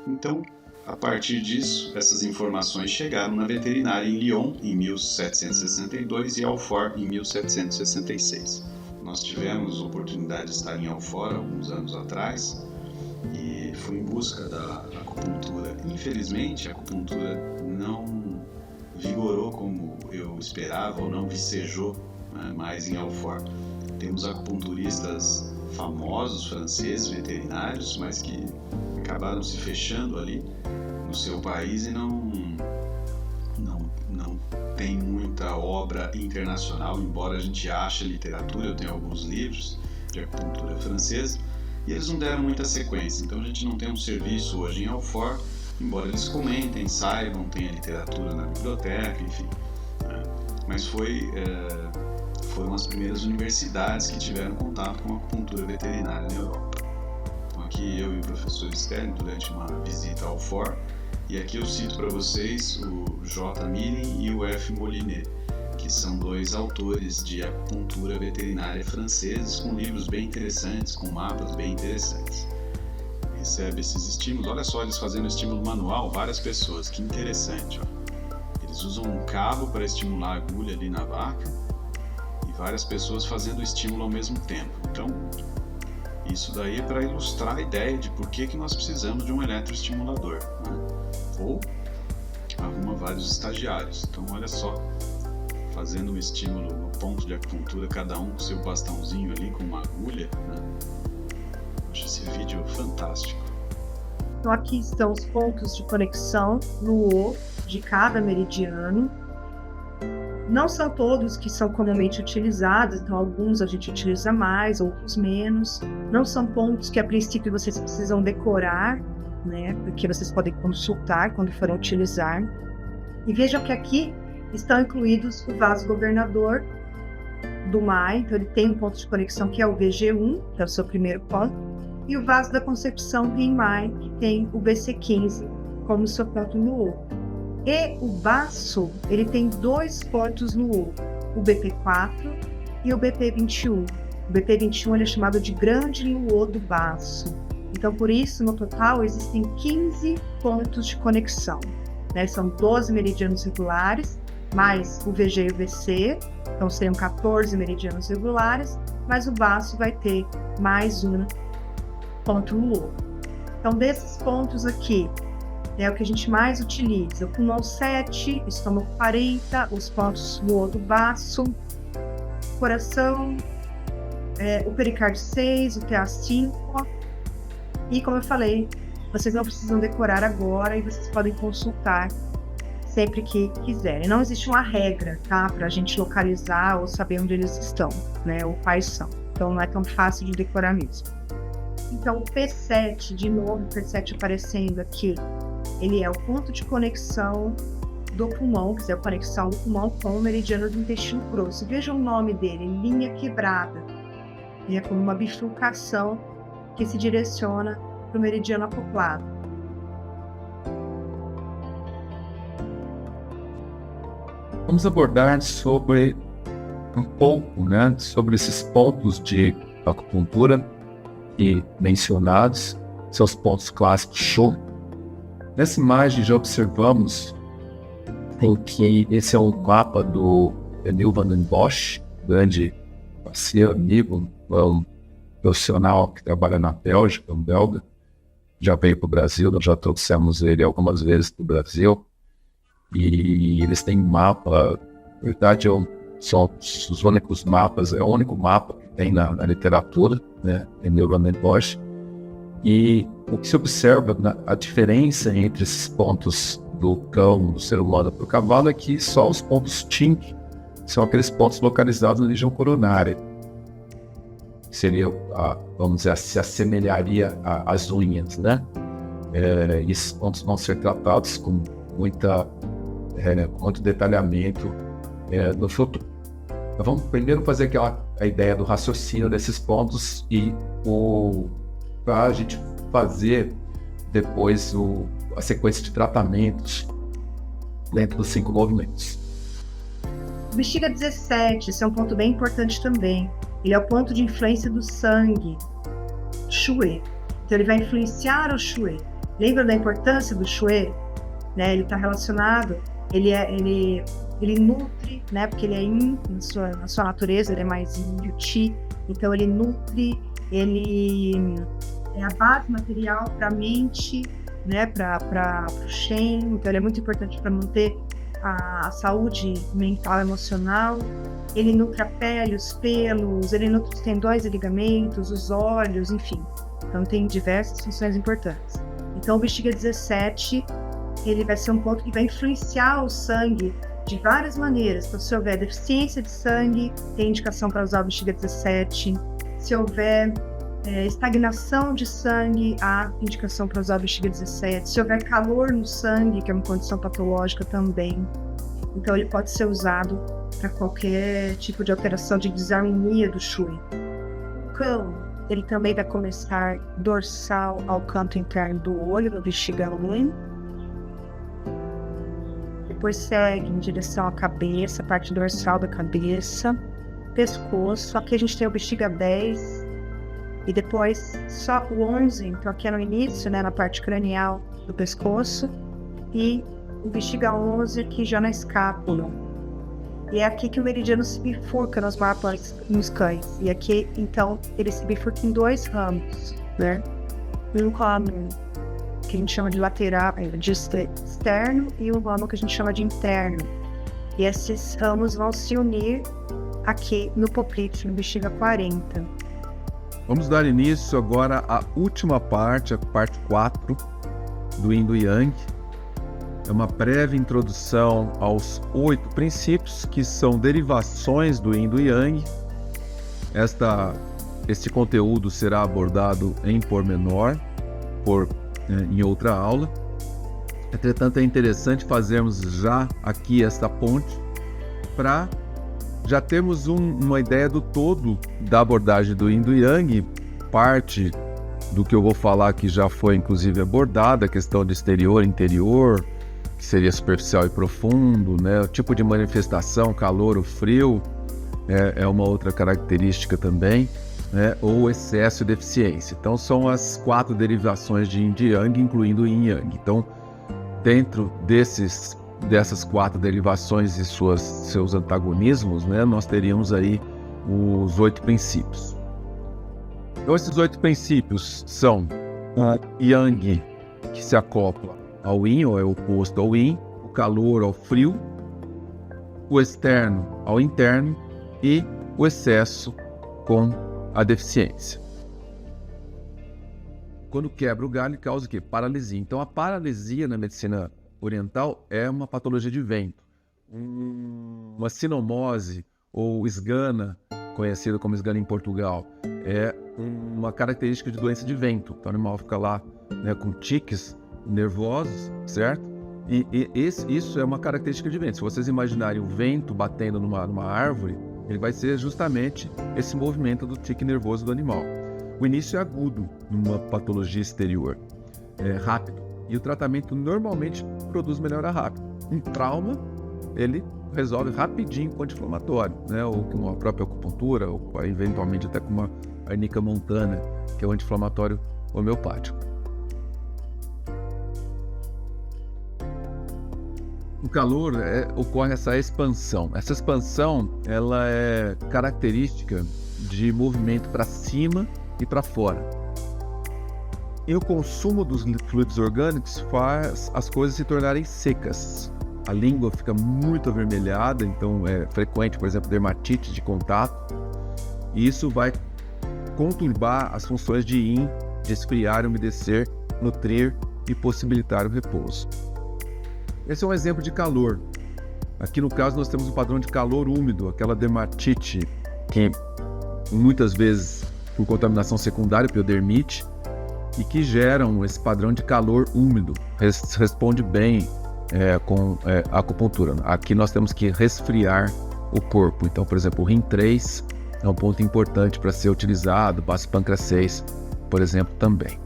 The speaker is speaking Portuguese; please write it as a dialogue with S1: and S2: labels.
S1: Então, a partir disso, essas informações chegaram na veterinária em Lyon em 1762 e Alfort em 1766. Nós tivemos a oportunidade de estar em Alfort alguns anos atrás e fui em busca da acupuntura. Infelizmente, a acupuntura não vigorou como eu esperava ou não vicejou, né, mais em Alfort. Temos acupunturistas famosos, franceses, veterinários, mas que acabaram se fechando ali no seu país e não tem muita obra internacional, embora a gente ache literatura. Eu tenho alguns livros de acupuntura francesa e eles não deram muita sequência, então a gente não tem um serviço hoje em Alfort, embora eles comentem, saibam, tenha literatura na biblioteca, enfim, né? Mas foram as primeiras universidades que tiveram contato com a acupuntura veterinária na Europa. Então aqui eu e o professor Sterling, durante uma visita ao Alfort, e aqui eu cito para vocês o J. Milling e o F. Molinet, que são dois autores de acupuntura veterinária franceses, com livros bem interessantes, com mapas bem interessantes. Recebe esses estímulos, olha só, eles fazendo estímulo manual, várias pessoas, que interessante, ó. Eles usam um cabo para estimular a agulha ali na vaca, e várias pessoas fazendo o estímulo ao mesmo tempo. Então, isso daí é para ilustrar a ideia de por que nós precisamos de um eletroestimulador, né? Ou arruma vários estagiários. Então, olha só, fazendo um estímulo no ponto de acupuntura, cada um com seu bastãozinho ali, com uma agulha, né? Acho esse vídeo fantástico.
S2: Então, aqui estão os pontos de conexão no O de cada meridiano. Não são todos que são comumente utilizados, então alguns a gente utiliza mais, outros menos. Não são pontos que a princípio vocês precisam decorar, né? Porque vocês podem consultar quando forem utilizar. E vejam que aqui estão incluídos o vaso governador do MAI, então ele tem um ponto de conexão que é o VG1, que é o seu primeiro ponto, e o vaso da concepção em MAI, que tem o BC15 como seu ponto no O. E o baço, ele tem dois pontos no O, o BP4 e o BP21. O BP21 ele é chamado de grande no O do baço. Então, por isso, no total, existem 15 pontos de conexão, né? São 12 meridianos regulares, mais o VG e o VC, então seriam 14 meridianos regulares, mas o baço vai ter mais um ponto no O. Então, desses pontos aqui, é o que a gente mais utiliza: o pulmão 7, estômago 40, os pontos no O do baço, coração, o pericárdio 6, o TA 5. E como eu falei, vocês não precisam decorar agora e vocês podem consultar sempre que quiserem. Não existe uma regra, tá, para a gente localizar ou saber onde eles estão, né, ou quais são. Então não é tão fácil de decorar mesmo. Então o P7, de novo, o P7 aparecendo aqui, ele é o ponto de conexão do pulmão, quer dizer, a conexão do pulmão com o meridiano do intestino grosso. Veja o nome dele, linha quebrada. Ele é como uma bifurcação que se direciona para o meridiano acoplado.
S3: Vamos abordar sobre um pouco, né, sobre esses pontos de acupuntura e mencionados, seus pontos clássicos show. Nessa imagem já observamos em que esse é um mapa do Emil van den Bosch, grande parceiro, amigo, um profissional que trabalha na Bélgica, um belga, já veio para o Brasil, nós já trouxemos ele algumas vezes para o Brasil, e eles têm um mapa, na verdade são os únicos mapas, é o único mapa que tem na literatura, né, Emil van den Bosch, e o que se observa, a diferença entre esses pontos do cão, do ser humano para o cavalo, é que só os pontos TINC são aqueles pontos localizados na região coronária. Seria, vamos dizer, se assemelharia às unhas, né? E esses pontos vão ser tratados com muito detalhamento no futuro. Então vamos primeiro fazer a ideia do raciocínio desses pontos e para a gente fazer depois a sequência de tratamentos dentro dos 5 movimentos.
S2: Bexiga 17, esse é um ponto bem importante também. Ele é o ponto de influência do sangue, Shui. Então ele vai influenciar o Shui. Lembra da importância do Xue? Né? Ele está relacionado, ele nutre, né? Porque ele é yin, na sua natureza, ele é mais yin, o Qi, então ele nutre, ele é a base material para a mente, né? Para o Shen, então ele é muito importante para manter a saúde mental e emocional. Ele nutre a pele, os pelos, ele nutre os tendões e ligamentos, os olhos, enfim. Então tem diversas funções importantes. Então o Bexiga 17, ele vai ser um ponto que vai influenciar o sangue de várias maneiras. Então, se houver deficiência de sangue, tem indicação para usar o Bexiga 17. Se houver estagnação de sangue, há indicação para usar o Bexiga 17. Se houver calor no sangue, que é uma condição patológica também. Então ele pode ser usado para qualquer tipo de alteração de desarmonia do Shui. O cão, ele também vai começar dorsal ao canto interno do olho, no Bexiga 1. Depois segue em direção à cabeça, parte dorsal da cabeça, pescoço. Aqui a gente tem o Bexiga 10. E depois só o 11, então aqui é no início, né, na parte cranial do pescoço. E o Bexiga 11 aqui já na escápula. E é aqui que o meridiano se bifurca nos mapas nos cães. E aqui, então, ele se bifurca em 2 ramos, né? Um ramo que a gente chama de lateral, de externo, e um ramo que a gente chama de interno. E esses ramos vão se unir aqui no poplite, no Bexiga 40.
S3: Vamos dar início agora à última parte, a parte 4 do Yin do Yang. É uma breve introdução aos 8 princípios que são derivações do Yin do Yang. Este conteúdo será abordado em pormenor em outra aula. Entretanto, é interessante fazermos já aqui esta ponte para já termos uma ideia do todo da abordagem do Yin do Yang. Parte do que eu vou falar aqui já foi inclusive abordada, a questão de exterior e interior, que seria superficial e profundo, né? O tipo de manifestação, calor ou frio, é uma outra característica também, né? Ou excesso e deficiência. Então são as 4 derivações de Yin e Yang, incluindo o Yin e Yang. Então, dentro dessas 4 derivações e seus antagonismos, né, nós teríamos aí os 8 princípios. Então, esses 8 princípios são o Yang, que se acopla ao Yin, ou é oposto ao Yin, o calor ao frio, o externo ao interno e o excesso com a deficiência. Quando quebra o galho, causa o quê? Paralisia. Então, a paralisia na medicina oriental é uma patologia de vento. Uma sinomose ou esgana, conhecida como esgana em Portugal, é uma característica de doença de vento. Então, o animal fica lá, né, com tiques nervosos, certo? E isso é uma característica de vento. Se vocês imaginarem o vento batendo numa árvore, ele vai ser justamente esse movimento do tique nervoso do animal. O início é agudo numa patologia exterior, é rápido, e o tratamento normalmente produz melhora rápida. Um trauma, ele resolve rapidinho com anti-inflamatório, né? Ou com a própria acupuntura, ou eventualmente até com uma arnica montana, que é um anti-inflamatório homeopático. No calor ocorre essa expansão. Essa expansão, ela é característica de movimento para cima e para fora. E o consumo dos fluidos orgânicos faz as coisas se tornarem secas. A língua fica muito avermelhada, então é frequente, por exemplo, dermatite de contato. E isso vai conturbar as funções de Yin, de esfriar, umedecer, nutrir e possibilitar o repouso. Esse é um exemplo de calor. Aqui no caso nós temos um padrão de calor úmido, aquela dermatite que muitas vezes por contaminação secundária, piodermite, e que geram esse padrão de calor úmido. Responde bem com a acupuntura. Aqui nós temos que resfriar o corpo. Então, por exemplo, o rim 3 é um ponto importante para ser utilizado, baço pâncreas 6, por exemplo, também.